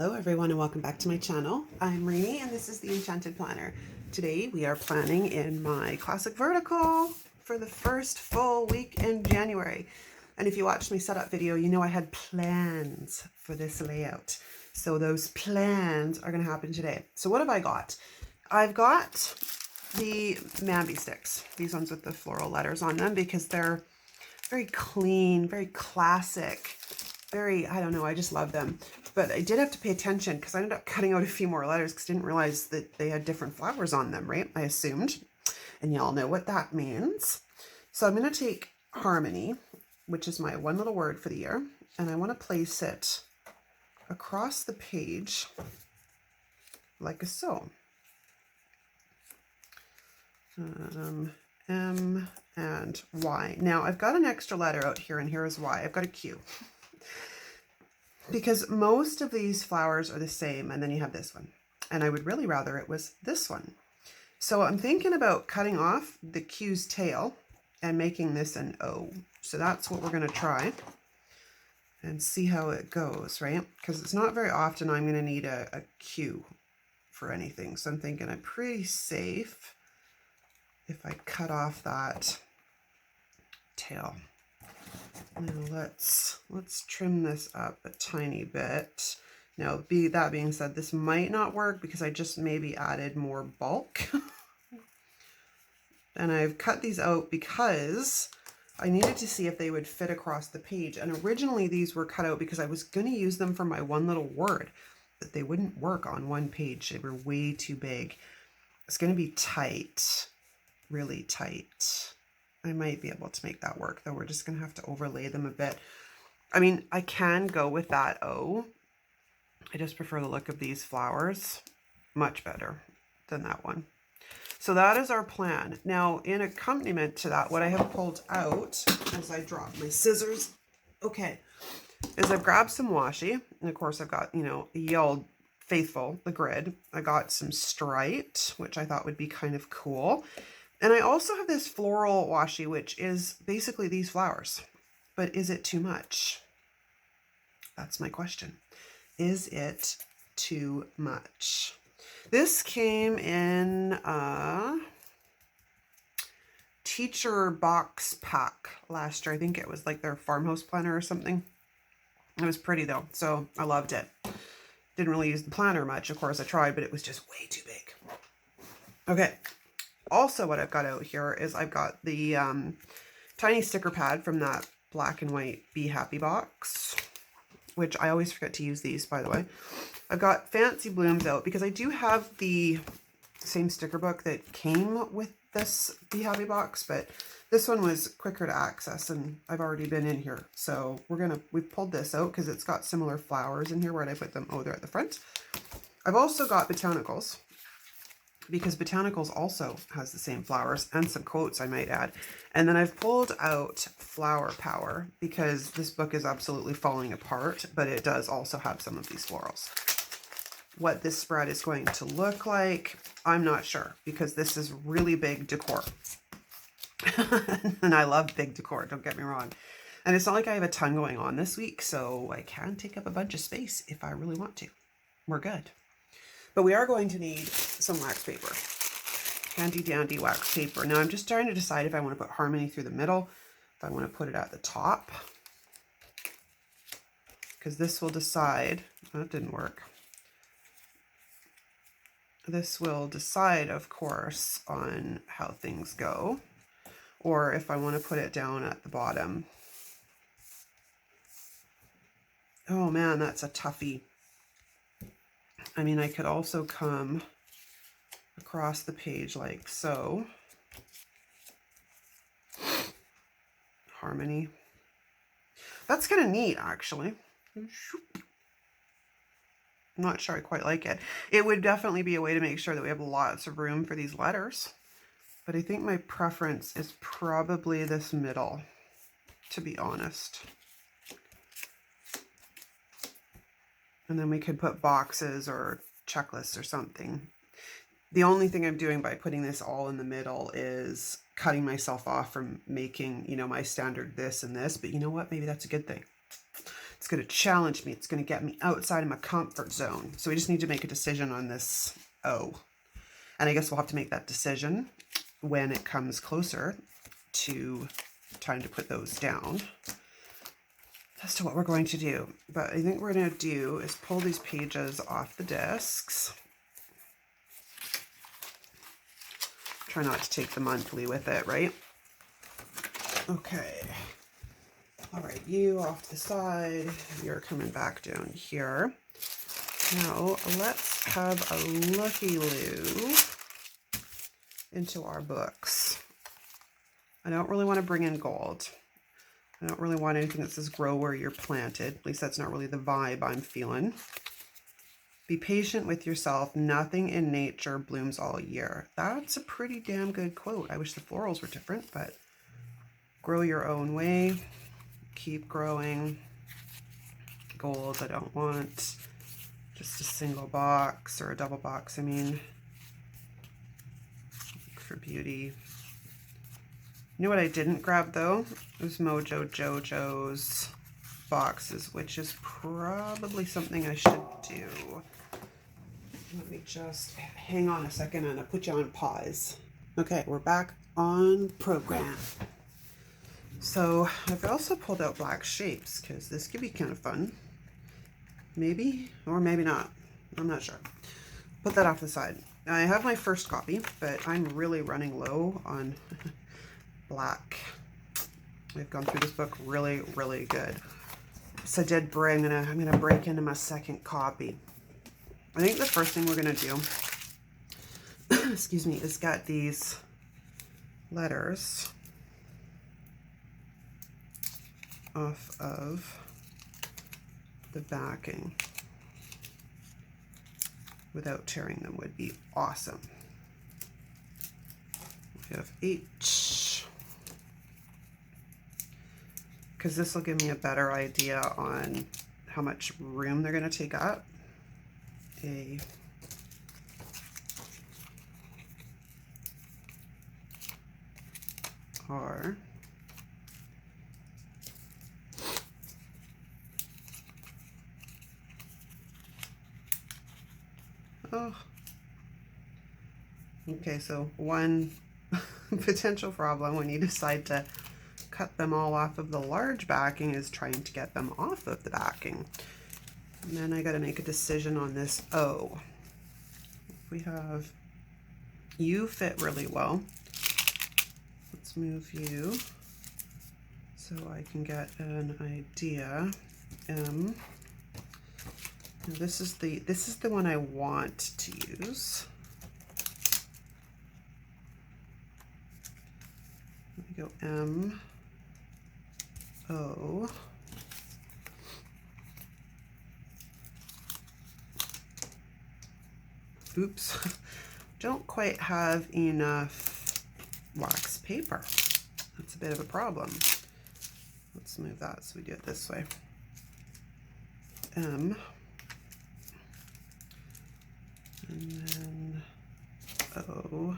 Hello everyone and welcome back to my channel. I'm Rainy and this is the Enchanted Planner. Today we are planning in my classic vertical for the first full week in January. And if you watched my setup video, you know I had plans for this layout. So those plans are going to happen today. So what have I got? I've got the Mambi sticks, these ones with the floral letters on them, because they're very clean, very classic, very, I don't know, I just love them. But I did have to pay attention because I ended up cutting out a few more letters because I didn't realize that they had different flowers on them, right? I assumed. And y'all know what that means. So I'm going to take Harmony, which is my one little word for the year, and I want to place it across the page like so. M and Y. Now I've got an extra letter out here, and here is Y. I've got a Q. Because most of these flowers are the same, and then you have this one. And I would really rather it was this one. So I'm thinking about cutting off the Q's tail and making this an O. So that's what we're going to try and see how it goes, right? Because it's not very often I'm going to need a Q for anything. So I'm thinking I'm pretty safe if I cut off that tail. Now let's trim this up a tiny bit. Now, that being said, this might not work because I just maybe added more bulk. And I've cut these out because I needed to see if they would fit across the page. And originally these were cut out because I was going to use them for my one little word, but they wouldn't work on one page. They were way too big. It's going to be tight, really tight. I might be able to make that work, though. We're just going to have to overlay them a bit. I mean, I can go with that O. I just prefer the look of these flowers much better than that one. So that is our plan. Now, in accompaniment to that, what I have pulled out as I drop my scissors, okay, is I've grabbed some washi. And of course, I've got, you know, Yelled Faithful, the grid. I got some Striped, which I thought would be kind of cool. And I also have this floral washi, which is basically these flowers. But is it too much? That's my question. Is it too much? This came in a teacher box pack last year. I think it was like their farmhouse planner or something. It was pretty though, so I loved it. Didn't really use the planner much. Of course I tried, but it was just way too big. Okay. Also, what I've got out here is I've got the tiny sticker pad from that black and white Be Happy box, which I always forget to use these, by the way. I've got Fancy Blooms out because I do have the same sticker book that came with this Be Happy box, but this one was quicker to access and I've already been in here. So we pulled this out because it's got similar flowers in here. Where did I put them? Oh, they're at the front. I've also got Botanicals, because Botanicals also has the same flowers and some quotes, I might add. And then I've pulled out Flower Power because this book is absolutely falling apart, but it does also have some of these florals. What this spread is going to look like, I'm not sure, because this is really big decor. And I love big decor, don't get me wrong. And it's not like I have a ton going on this week, so I can take up a bunch of space if I really want to. We're good. But we are going to need some wax paper. Handy dandy wax paper. Now I'm just trying to decide if I want to put Harmony through the middle, if I want to put it at the top. Because this will decide, that didn't work. This will decide, of course, on how things go. Or if I want to put it down at the bottom. Oh man, that's a toughie. I mean, I could also come across the page like so. Harmony. That's kind of neat, actually. I'm not sure I quite like it. It would definitely be a way to make sure that we have lots of room for these letters. But I think my preference is probably this middle, to be honest. And then we could put boxes or checklists or something. The only thing I'm doing by putting this all in the middle is cutting myself off from making, you know, my standard this and this. But you know what? Maybe that's a good thing. It's going to challenge me. It's going to get me outside of my comfort zone. So we just need to make a decision on this O. And I guess we'll have to make that decision when it comes closer to time to put those down as to what we're going to do. But I think what we're going to do is pull these pages off the discs. Try not to take the monthly with it, right? Okay. All right, you off to the side. You're coming back down here. Now, let's have a looky-loo into our books. I don't really want to bring in gold. I don't really want anything that says grow where you're planted. At least that's not really the vibe I'm feeling. Be patient with yourself. Nothing in nature blooms all year. That's a pretty damn good quote. I wish the florals were different, but grow your own way. Keep growing. Gold, I don't want. Just a single box or a double box, I mean. For beauty. You know what I didn't grab though? It was Mojo Jojo's boxes, which is probably something I should do. Let me just hang on a second and I'll put you on pause. Okay, we're back on program. So I've also pulled out black shapes because this could be kind of fun. Maybe, or maybe not. I'm not sure. Put that off the side. I have my first copy, but I'm really running low on black. We've gone through this book really, really good. So I did bring, I'm gonna break into my second copy. I think the first thing we're gonna do, excuse me, is get these letters off of the backing without tearing them would be awesome. We have H, because this will give me a better idea on how much room they're going to take up. A, R, oh, okay, so one potential problem when you decide to cut them all off of the large backing is trying to get them off of the backing. And then I got to make a decision on this O. We have you fit really well. Let's move you so I can get an idea. M. Now this is the one I want to use. Let me go M, O. Oops, don't quite have enough wax paper. That's a bit of a problem. Let's move that so we do it this way. M, and then O,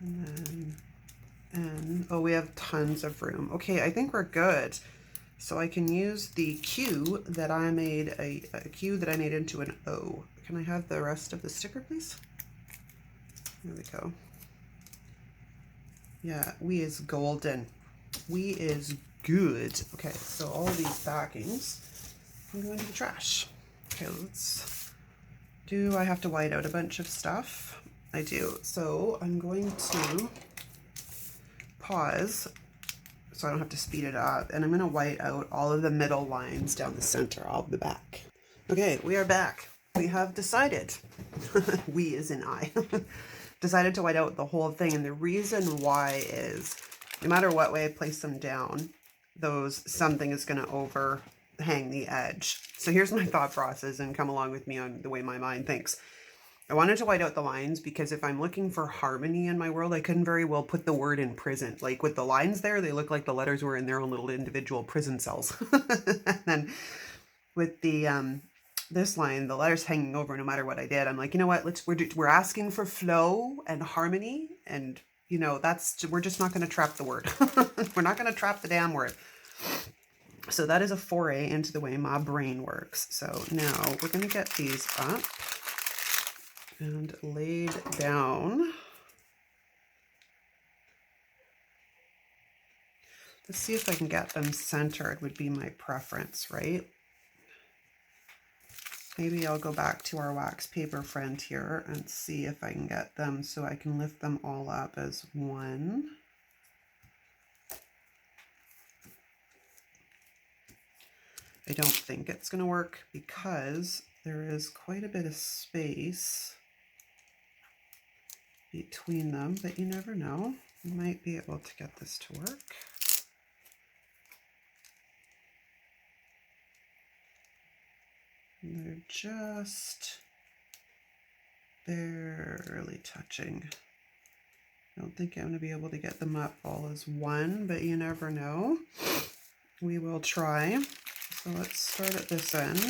and then N. Oh, we have tons of room. Okay, I think we're good. So I can use the Q that I made, a Q that I made into an O. Can I have the rest of the sticker, please? There we go. Yeah, we is golden. We is good. Okay, so all these backings I'm going to the trash. Okay, let's do, I have to white out a bunch of stuff. I do. So I'm going to pause so I don't have to speed it up, and I'm going to white out all of the middle lines down the center. I'll be back. Okay, we are back. We have decided, we as in I, decided to white out the whole thing, and the reason why is no matter what way I place them down, something is going to overhang the edge. So here's my thought process, and come along with me on the way my mind thinks. I wanted to white out the lines because if I'm looking for harmony in my world, I couldn't very well put the word in prison. Like with the lines there, they look like the letters were in their own little individual prison cells. And then with the this line, the letters hanging over no matter what I did, I'm like, you know what, we're asking for flow and harmony, and you know, we're just not going to trap the word. We're not going to trap the damn word. So that is a foray into the way my brain works. So now we're going to get these up and laid down. Let's see if I can get them centered would be my preference, right? Maybe I'll go back to our wax paper friend here and see if I can get them so I can lift them all up as one. I don't think it's going to work because there is quite a bit of space between them, but you never know. You might be able to get this to work. And they're just barely touching. I don't think I'm going to be able to get them up all as one, but you never know. We will try. So let's start at this end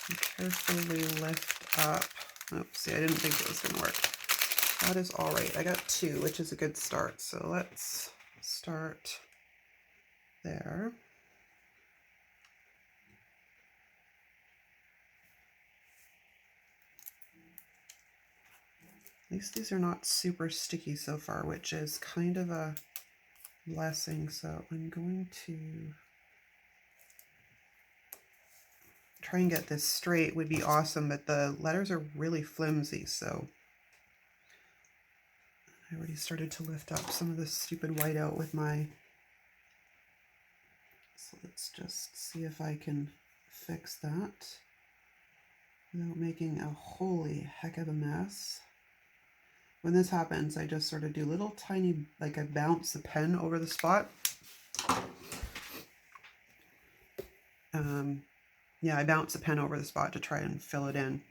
and carefully lift up. Oh, see, I didn't think it was going to work. That is all right. I got two, which is a good start. So let's start there. At least these are not super sticky so far, which is kind of a blessing. So I'm going to try and get this straight. Would be awesome, but the letters are really flimsy, so I already started to lift up some of this stupid white out with my... So let's just see if I can fix that without making a holy heck of a mess. When this happens, I just sort of do little tiny, like I bounce the pen over the spot. Yeah, I bounce the pen over the spot to try and fill it in.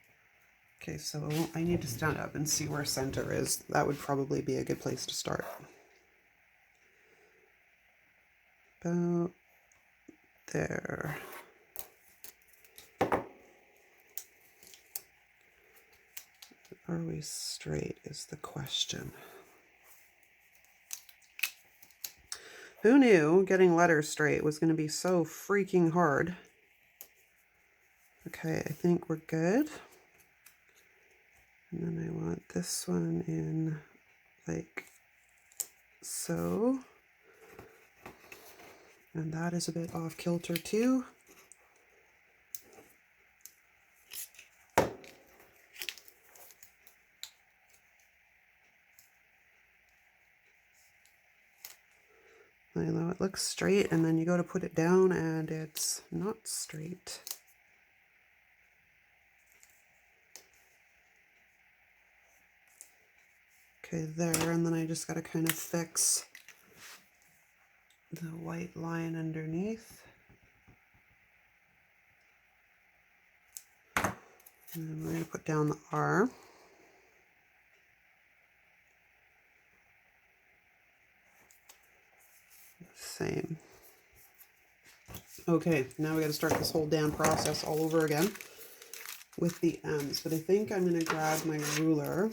Okay, so I need to stand up and see where center is. That would probably be a good place to start. About there. Are we straight is the question. Who knew getting letters straight was going to be so freaking hard? Okay, I think we're good. And then I want this one in like so. And that is a bit off kilter too. I know it looks straight, and then you go to put it down and it's not straight. Okay, there, and then I just got to kind of fix the white line underneath. And then we're going to put down the R. Same. Okay, now we got to start this whole damn process all over again with the M's. But I think I'm going to grab my ruler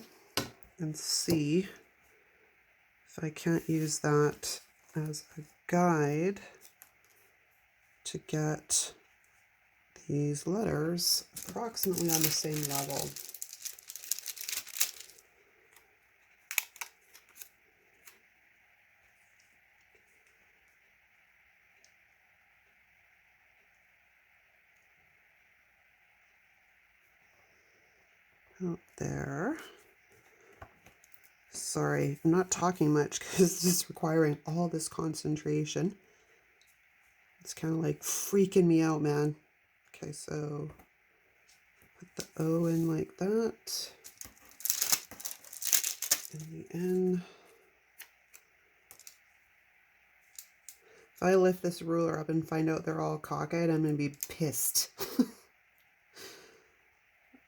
and see if I can't use that as a guide to get these letters approximately on the same level. Out there. Sorry, I'm not talking much because it's requiring all this concentration. It's kind of like freaking me out, man. Okay, so put the O in like that. And the N. If I lift this ruler up and find out they're all cockeyed, I'm going to be pissed.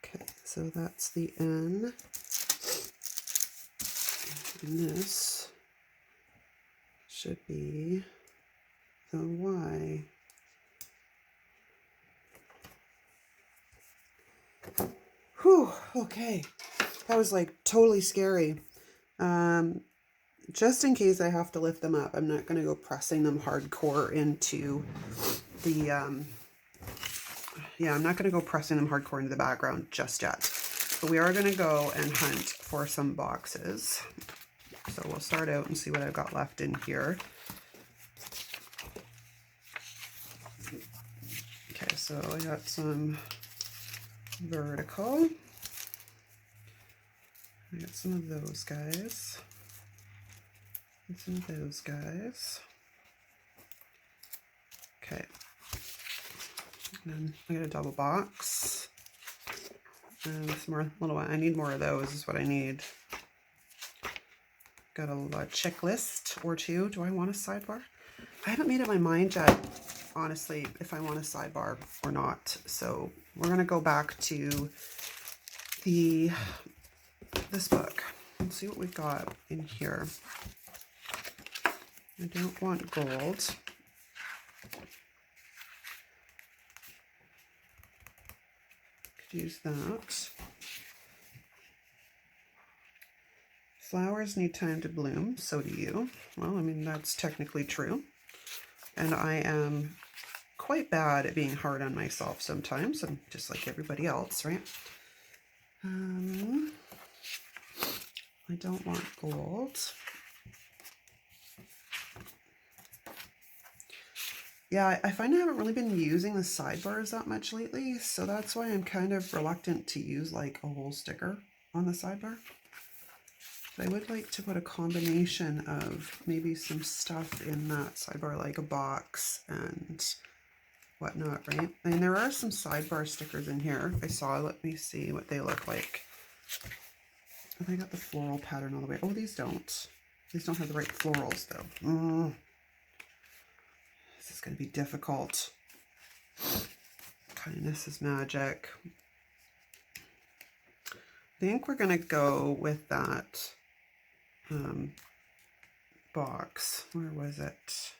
Okay, so that's the N. And this should be the Y. Whew, okay. That was like totally scary. just in case I have to lift them up. I'm not going to go pressing them hardcore into the, yeah, I'm not going to go pressing them hardcore into the background just yet. But we are going to go and hunt for some boxes. So we'll start out and see what I've got left in here. Okay, so I got some vertical. I got some of those guys. And some of those guys. Okay. And then I got a double box. And some more little one. I need more of those is what I need. Got a checklist or two. Do I want a sidebar? I haven't made up my mind yet, honestly, if I want a sidebar or not. So we're gonna go back to this book and see what we've got in here. I don't want gold. Could use that. Flowers need time to bloom, so do you. Well, I mean, that's technically true. And I am quite bad at being hard on myself sometimes. I'm just like everybody else, right? I don't want gold. Yeah, I find I haven't really been using the sidebars that much lately, so that's why I'm kind of reluctant to use like a whole sticker on the sidebar. But I would like to put a combination of maybe some stuff in that sidebar, like a box and whatnot, right? I mean, there are some sidebar stickers in here. I saw, let me see what they look like. Oh, they got the floral pattern all the way. Oh, these don't. These don't have the right florals though. This is going to be difficult. Kindness is magic. I think we're going to go with that box. Where was it?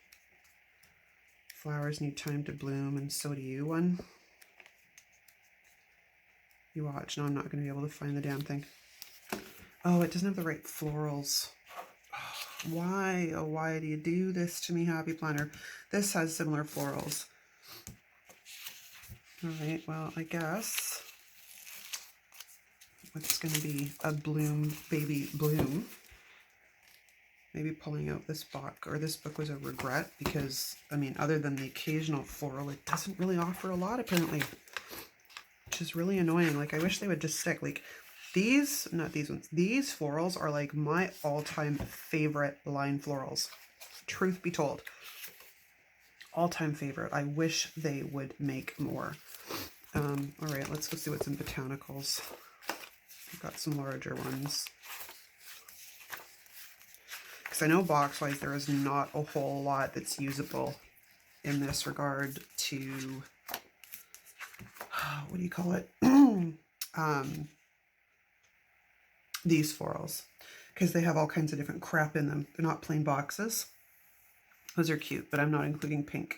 Flowers need time to bloom, and so do you one. You watch. No, I'm not going to be able to find the damn thing. Oh, it doesn't have the right florals. Why, oh why do you do this to me, Happy Planner? This has similar florals. All right, well, I guess it's going to be a bloom, baby bloom. Maybe pulling out this book, or this book was a regret because, I mean, other than the occasional floral, it doesn't really offer a lot apparently, which is really annoying. Like, I wish they would just stick, like, these, not these ones, these florals are like my all-time favorite line florals. Truth be told. All-time favorite. I wish they would make more. All right, let's go see what's in botanicals. I've got some larger ones. Because I know box-wise there is not a whole lot that's usable in this regard to, what do you call it? These florals, because they have all kinds of different crap in them. They're not plain boxes. Those are cute, but I'm not including pink.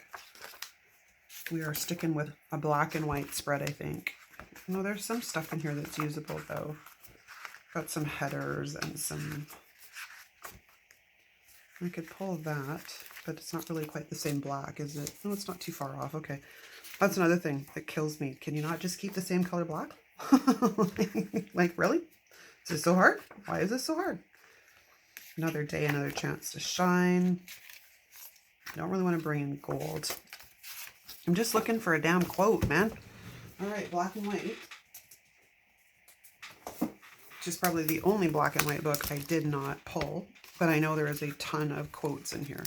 We are sticking with a black and white spread, I think. No, there's some stuff in here that's usable though. Got some headers and some, I could pull that, but it's not really quite the same black, is it? No, it's not too far off. Okay. That's another thing that kills me. Can you not just keep the same color black? Like, really? Is this so hard? Why is this so hard? Another day, another chance to shine. I don't really want to bring in gold. I'm just looking for a damn quote, man. All right, black and white. Which is probably the only black and white book I did not pull, but I know there is a ton of quotes in here.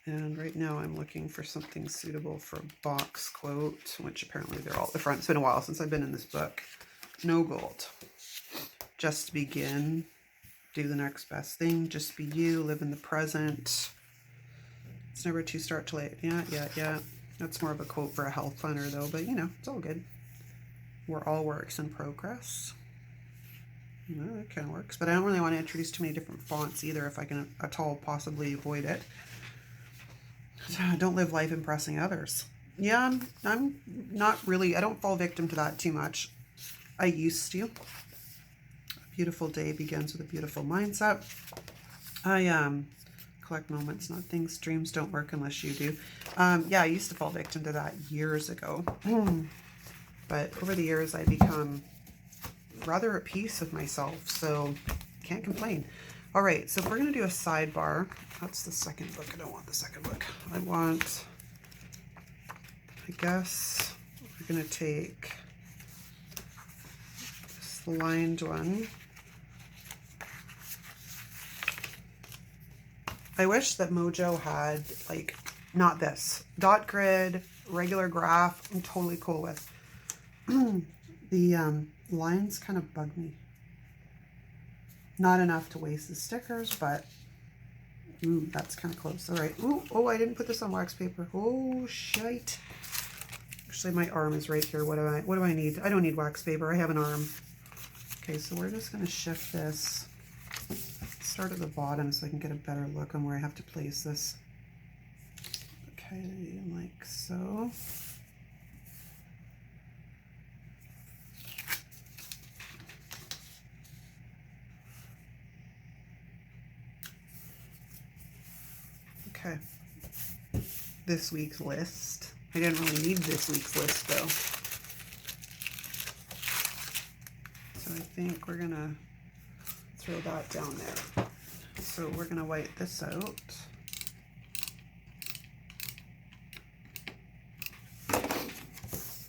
And right now I'm looking for something suitable for a box quote, which apparently they're all different. It's been a while since I've been in this book. No gold. Just begin. Do the next best thing. Just be you. Live in the present. It's never too start too late. Yeah. That's more of a quote for a health planner though, but you know, it's all good. We're all works in progress. No, that kind of works, but I don't really want to introduce too many different fonts either if I can at all possibly avoid it. Don't live life impressing others. Yeah, I'm not really, I don't fall victim to that too much. I used to. A beautiful day begins with a beautiful mindset. I collect moments, not things. Dreams don't work unless you do. Yeah, I used to fall victim to that years ago. But over the years, I become rather at peace with myself, so can't complain. All right, so if we're going to do a sidebar, that's the second book. I don't want the second book. I guess we're going to take this lined one. I wish that Mojo had, like, not this. Dot grid, regular graph, I'm totally cool with. The lines kind of bug me. Not enough to waste the stickers, but ooh, that's kind of close. All right. Ooh, oh, I didn't put this on wax paper. Oh, shite. Actually, my arm is right here. What do I need? I don't need wax paper. I have an arm. Okay, so we're just going to shift this. Start at the bottom so I can get a better look on where I have to place this. Okay, like so. Okay. This week's list. I didn't really need this week's list though. So I think we're gonna throw that down there. So we're gonna white this out.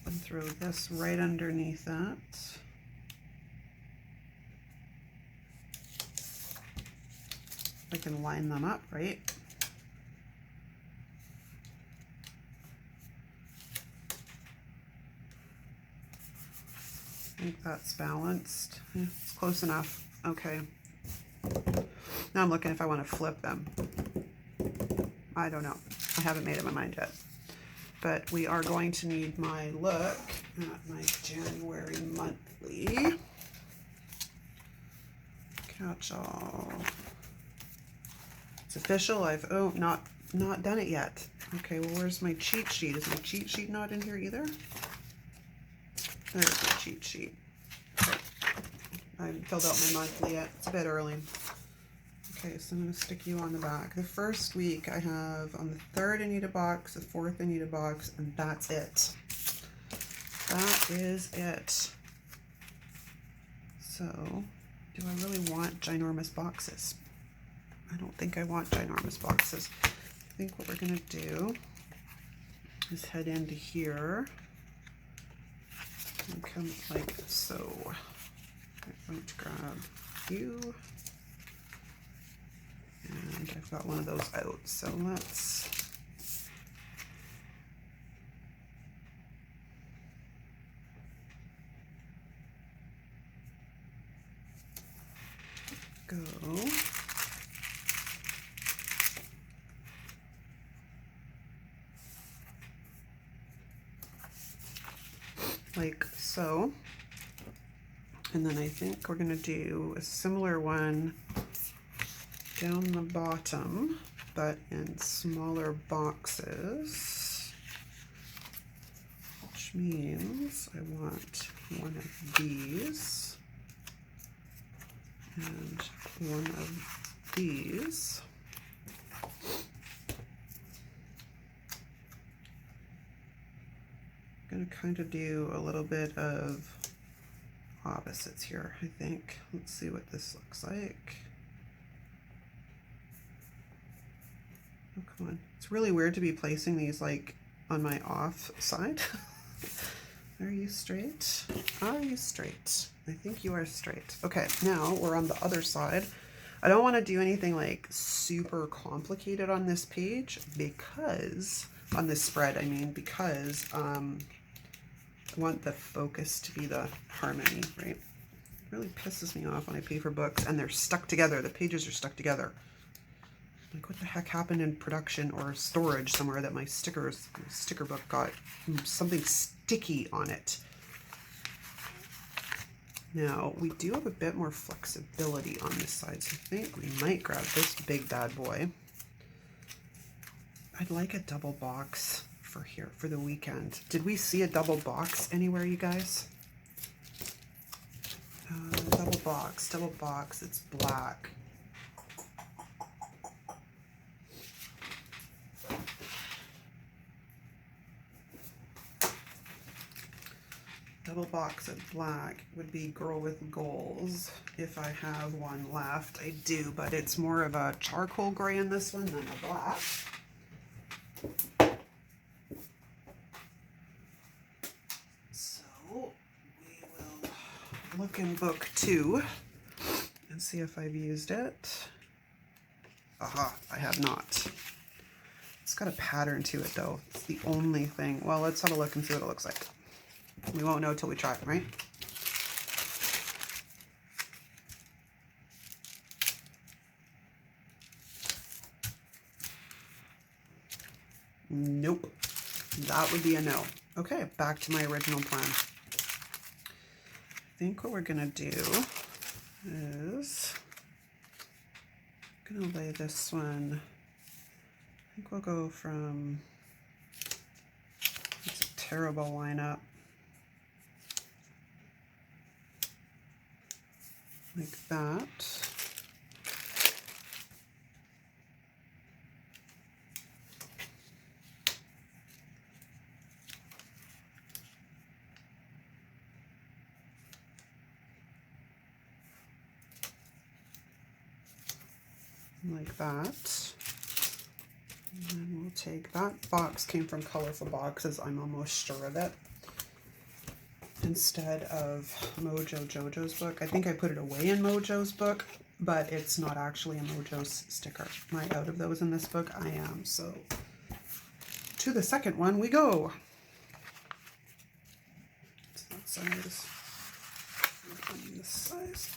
And throw this right underneath that. I can line them up, right? I think that's balanced. Yeah, it's close enough. Okay. Now I'm looking if I want to flip them. I don't know. I haven't made up my mind yet. But we are going to need my look at my January monthly. Catch all. It's official. I've not done it yet. Okay, well, where's my cheat sheet? Is my cheat sheet not in here either? There's my cheat sheet. Okay. I haven't filled out my monthly yet. It's a bit early. Okay, so I'm going to stick you on the back. The first week I have on the 3rd I need a box, the 4th I need a box, and that's it. That is it. So, do I really want ginormous boxes? I don't think I want ginormous boxes. I think what we're going to do is head into here and come like so. I'm going to grab you. And I've got one of those out, so let's go. Like so. And then I think we're going to do a similar one down the bottom, but in smaller boxes, which means I want one of these and one of these. I'm going to kind of do a little bit of opposites here, I think. Let's see what this looks like. Oh, come on. It's really weird to be placing these like on my off side. Are you straight? Are you straight? I think you are straight. Okay, now we're on the other side. I don't want to do anything like super complicated on this page because, on this spread, I mean, because I want the focus to be the harmony, right? It really pisses me off when I pay for books and they're stuck together. The pages are stuck together. Like, what the heck happened in production or storage somewhere that my sticker book got something sticky on it? Now, we do have a bit more flexibility on this side, so I think we might grab this big bad boy. I'd like a double box for here, for the weekend. Did we see a double box anywhere, you guys? Double box, it's black. double box of black would be Girl with Goals, if I have one left. I do, but it's more of a charcoal gray in this one than a black. So we will look in book 2 and see if I've used it. Aha, I have not. It's got a pattern to it though. It's the only thing. Well, let's have a look and see what it looks like. We won't know till we try it, right? Nope. That would be a no. Okay, back to my original plan. I think what we're gonna do is I'm gonna lay this one. I think we'll go from, it's a terrible lineup. Like that. Like that. And then we'll take that box, came from Colorful Boxes, I'm almost sure of it. Instead of Mojo Jojo's book. I think I put it away in Mojo's book, but it's not actually a Mojo's sticker. Am I out of those in this book? I am. So to the second one we go. It's that size. This size.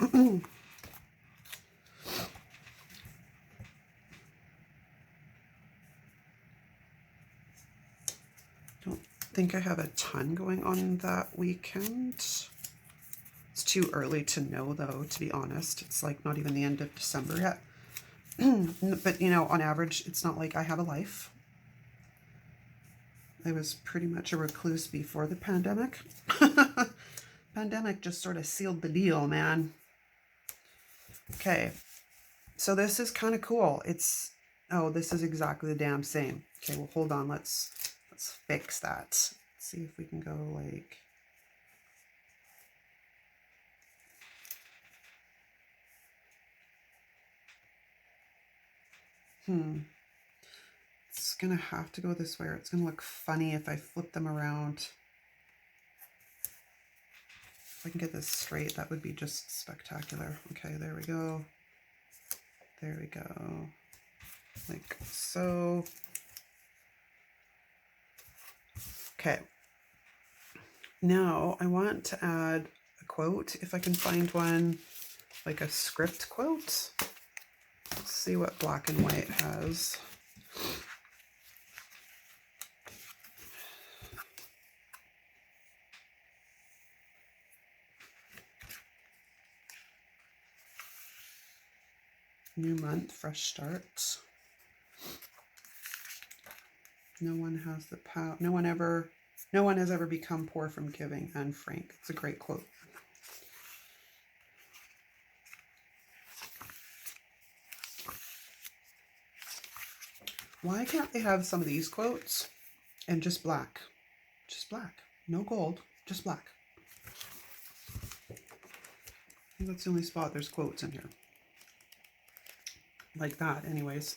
Don't think I have a ton going on that weekend. It's too early to know though, to be honest. It's like not even the end of December yet. But you know, on average, it's not like I have a life. I was pretty much a recluse before the pandemic. Pandemic just sort of sealed the deal, man. Okay, so this is kind of cool. It's, oh, this is exactly the damn same. Okay, well, hold on. Let's fix that. Let's see if we can go like, it's gonna have to go this way, or it's gonna look funny if I flip them around. If I can get this straight, that would be just spectacular. Okay, there we go. There we go. Like so. Okay. Now I want to add a quote, if I can find one, like a script quote. Let's see what Black and White has. New month, fresh start. No one has the power. No one has ever become poor from giving. Anne Frank. It's a great quote. Why can't they have some of these quotes and just black? Just black. No gold, just black. I think that's the only spot there's quotes in here. Like that, anyways.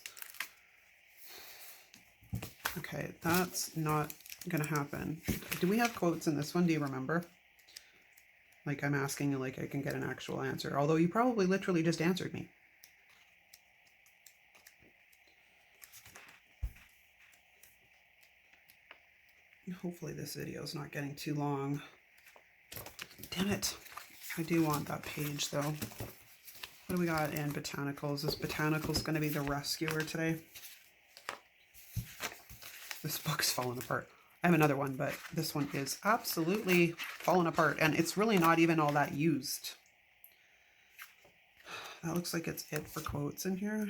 Okay, that's not gonna happen. Do we have quotes in this one? Do you remember? Like I'm asking you like I can get an actual answer. Although you probably literally just answered me. Hopefully this video is not getting too long. Damn it. I do want that page though. What do we got in Botanicals? Is Botanicals going to be the rescuer today? This book's falling apart. I have another one, but this one is absolutely falling apart. And it's really not even all that used. That looks like it's it for quotes in here.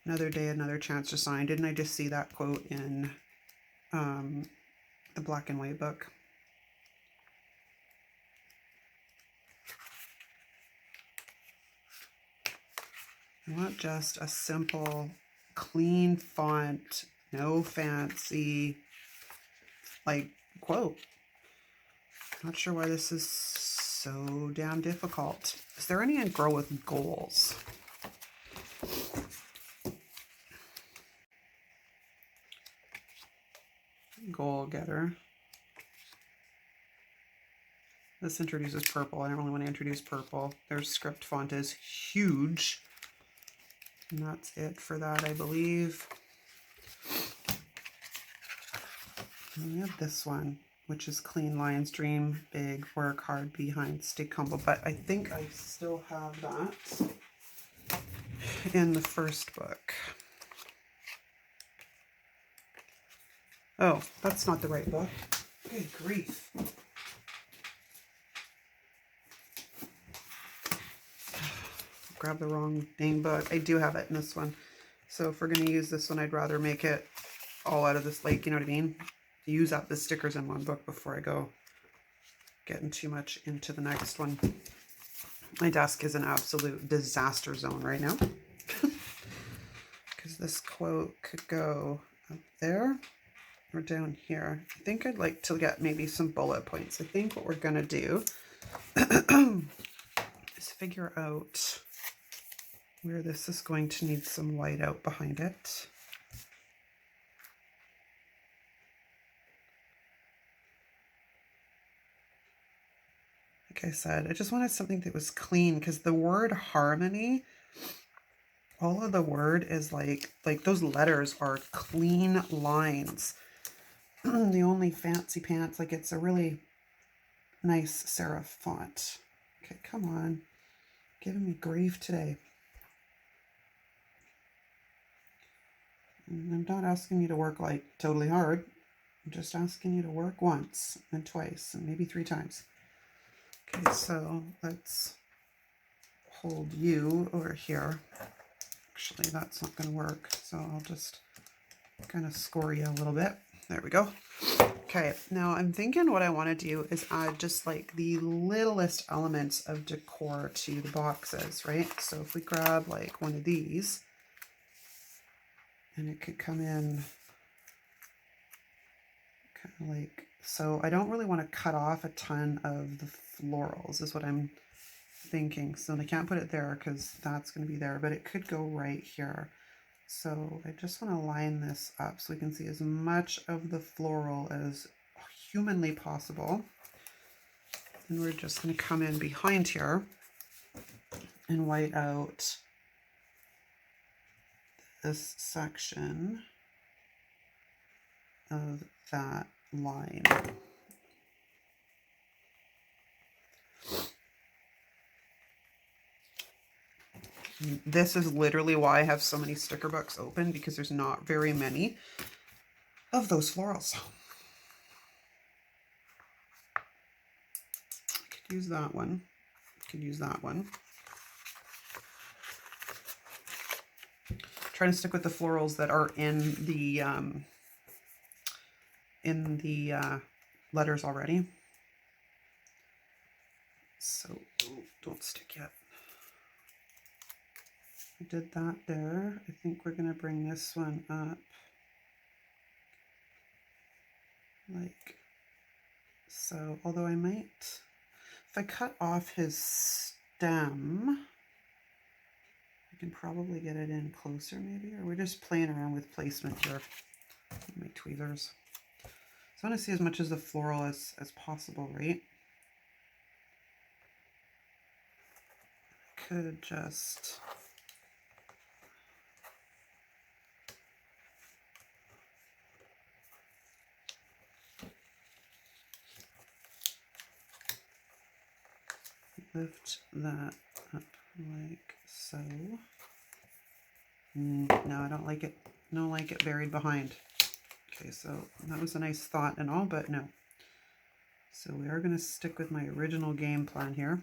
Another day, another chance to sign. Didn't I just see that quote in the Black and White book? I want just a simple, clean font, no fancy, like quote. Not sure why this is so damn difficult. Is there any in Grow with Goals? Goal Getter. This introduces purple. I don't really want to introduce purple. Their script font is huge. And that's it for that, I believe. And we have this one, which is Clean Lion's Dream, Big, Work Hard, Behind, Stay Humble. But I think I still have that in the first book. Oh, that's not the right book. Good grief. Grab the wrong dang book. I do have it in this one. So if we're going to use this one, I'd rather make it all out of this, like, you know what I mean? Use up the stickers in one book before I go getting too much into the next one. My desk is an absolute disaster zone right now. Because this quote could go up there or down here. I think I'd like to get maybe some bullet points. I think what we're going to do is figure out where this is going to need some white out behind it. Like I said, I just wanted something that was clean, because the word harmony, all of the word is like those letters are clean lines. The only fancy pants, like it's a really nice serif font. Okay, come on. Giving me grief today. And I'm not asking you to work like totally hard. I'm just asking you to work once and twice and maybe 3 times. Okay, so let's hold you over here. Actually, that's not going to work, so I'll just kind of score you a little bit. There we go. Okay, now I'm thinking what I want to do is add just like the littlest elements of decor to the boxes, right? So if we grab like one of these, and it could come in kind of like, so I don't really want to cut off a ton of the florals is what I'm thinking. So I can't put it there because that's going to be there, but it could go right here. So I just want to line this up so we can see as much of the floral as humanly possible. And we're just going to come in behind here and white out this section of that line. This is literally why I have so many sticker books open, because there's not very many of those florals. I could use that one. I could use that one. Trying to stick with the florals that are in the letters already. So don't stick yet. I did that there. I think we're going to bring this one up like so. Although I might, if I cut off his stem, I can probably get it in closer maybe, or we're just playing around with placement here. My tweezers. So I want to see as much of the floral as possible, right? I could just lift that up like so. No, I don't like it. Don't like it buried behind. Okay, so that was a nice thought and all, but no. So we are going to stick with my original game plan here.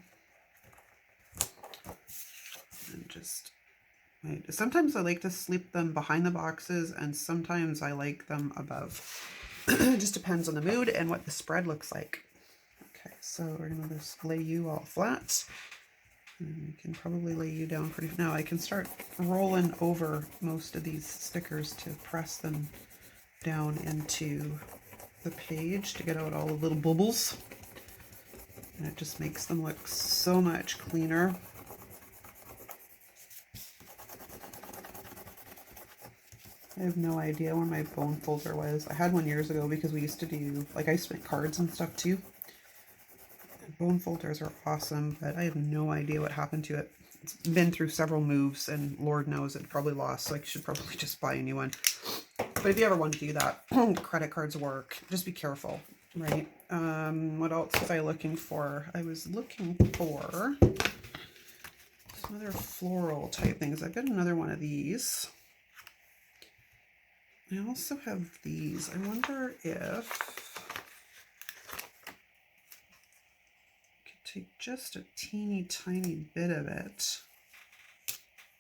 And just wait. Sometimes I like to sleep them behind the boxes, and sometimes I like them above. It just depends on the mood and what the spread looks like. Okay, so we're going to just lay you all flat. And we can probably lay you down pretty... Now I can start rolling over most of these stickers to press them down into the page to get out all the little bubbles. And it just makes them look so much cleaner. I have no idea where my bone folder was. I had one years ago because we used to do, like, I used to make cards and stuff too. And bone folders are awesome, but I have no idea what happened to it. It's been through several moves and Lord knows it probably lost, so I should probably just buy a new one. But if you ever want to do that, credit cards work. Just be careful, right? What else was I looking for? I was looking for some other floral type things. I've got another one of these. I also have these. I wonder if I could take just a teeny tiny bit of it.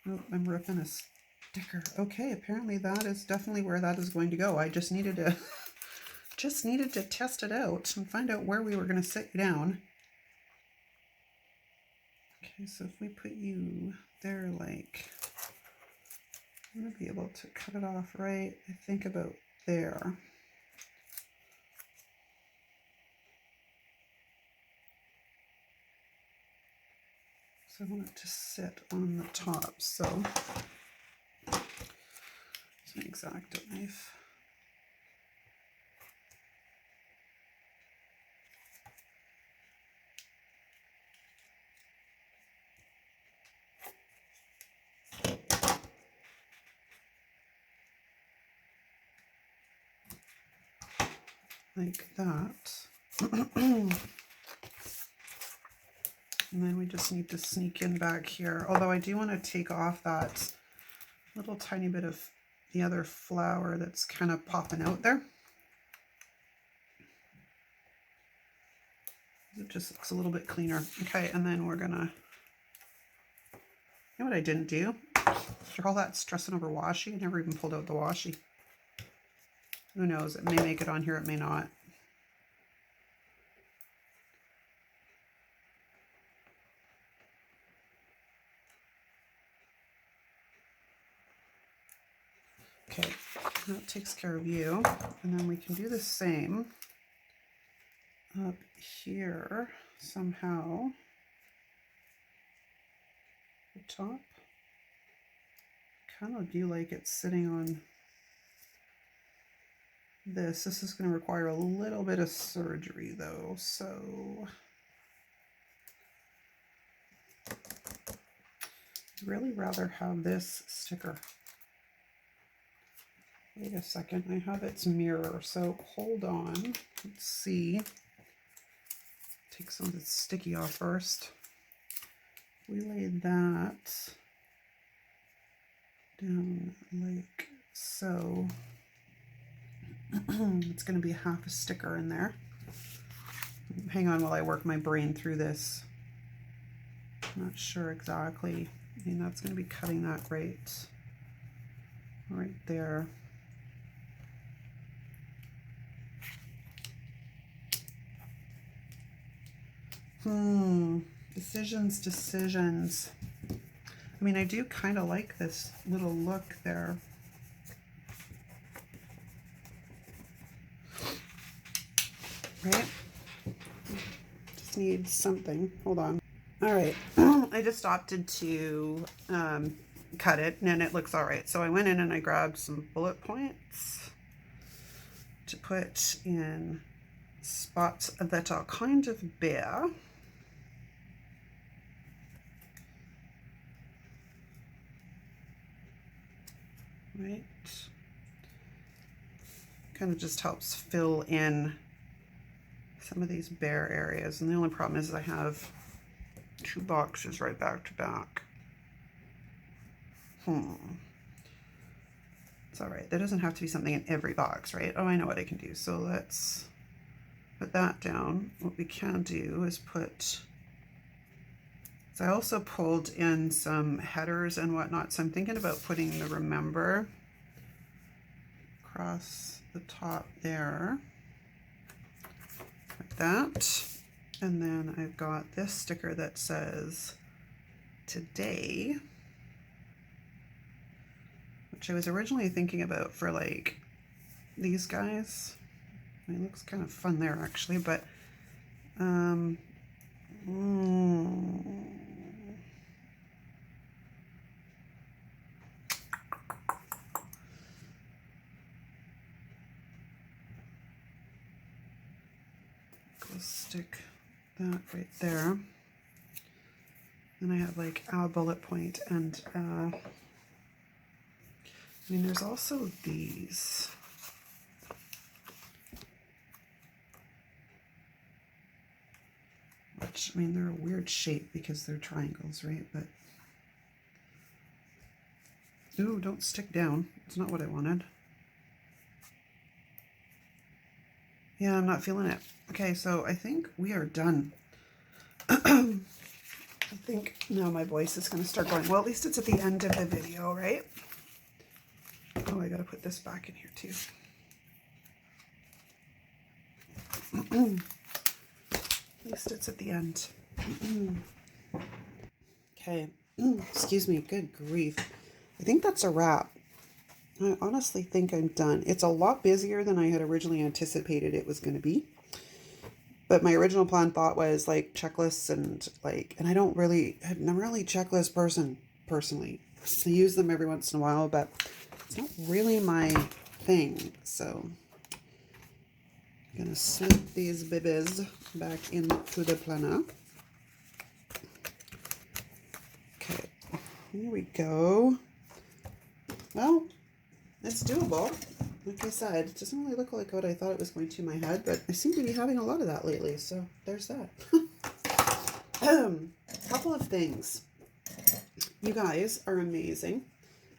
Oh, I'm ripping a sticker. Okay, apparently that is definitely where that is going to go. I just needed to test it out and find out where we were going to sit you down. Okay, so if we put you there, like, I'm going to be able to cut it off right, I think, about there. So I want it to sit on the top, so it's an X-Acto knife. Like that. And then we just need to sneak in back here. Although I do want to take off that little tiny bit of the other flower that's kind of popping out there. It just looks a little bit cleaner. Okay, and then we're gonna, you know what I didn't do? After all that stressing over washi, I never even pulled out the washi. Who knows, it may make it on here, it may not. Okay, that takes care of you. And then we can do the same up here somehow. The top. Kind of do like it's sitting on this. This is going to require a little bit of surgery though, so I'd really rather have this sticker. Wait a second, I have its mirror, so hold on. Let's see. Take some of the sticky off first. We laid that down like so. It's going to be half a sticker in there. Hang on while I work my brain through this. I'm not sure exactly. I mean, that's going to be cutting that right there. Decisions. I mean, I do kind of like this little look there. Right? Just need something. Hold on. All right. I just opted to cut it and it looks all right. So I went in and I grabbed some bullet points to put in spots that are kind of bare. Right. Kind of just helps fill in some of these bare areas. And the only problem is I have two boxes right back to back. It's all right. There doesn't have to be something in every box, right? Oh, I know what I can do. So let's put that down. What we can do is put, so I also pulled in some headers and whatnot. So I'm thinking about putting the remember across the top there, like that. And then I've got this sticker that says today, which I was originally thinking about for like these guys. It looks kind of fun there actually, but we'll stick that right there. Then I have like a bullet point, and I mean, there's also these. Which, I mean, they're a weird shape because they're triangles, right? But, ooh, don't stick down. It's not what I wanted. Yeah, I'm not feeling it. Okay, so I think we are done. I think now my voice is going to start going. Well, at least it's at the end of the video, right? Oh, I got to put this back in here too. At least it's at the end. Okay. Excuse me. Good grief. I think that's a wrap. I honestly think I'm done. It's a lot busier than I had originally anticipated it was going to be. But my original plan thought was like checklists and and I'm never really checklist person personally. I use them every once in a while, but it's not really my thing. So I'm going to slip these bibbies back into the planner. Okay, here we go. Well, it's doable. Like I said, it doesn't really look like what I thought it was going to in my head, but I seem to be having a lot of that lately, so there's that. Couple of things. You guys are amazing.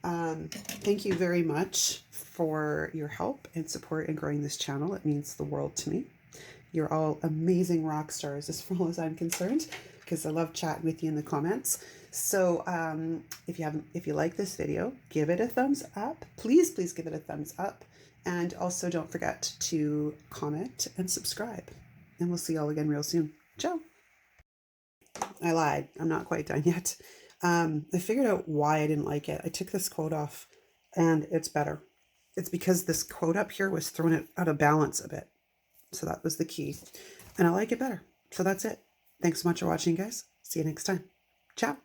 Thank you very much for your help and support in growing this channel. It means the world to me. You're all amazing rock stars as far as I'm concerned, because I love chatting with you in the comments. So if you like this video, give it a thumbs up. Please give it a thumbs up. And also don't forget to comment and subscribe. And we'll see y'all again real soon. Ciao. I lied. I'm not quite done yet. I figured out why I didn't like it. I took this quote off and it's better. It's because this quote up here was throwing it out of balance a bit. So that was the key. And I like it better. So that's it. Thanks so much for watching, guys. See you next time. Ciao.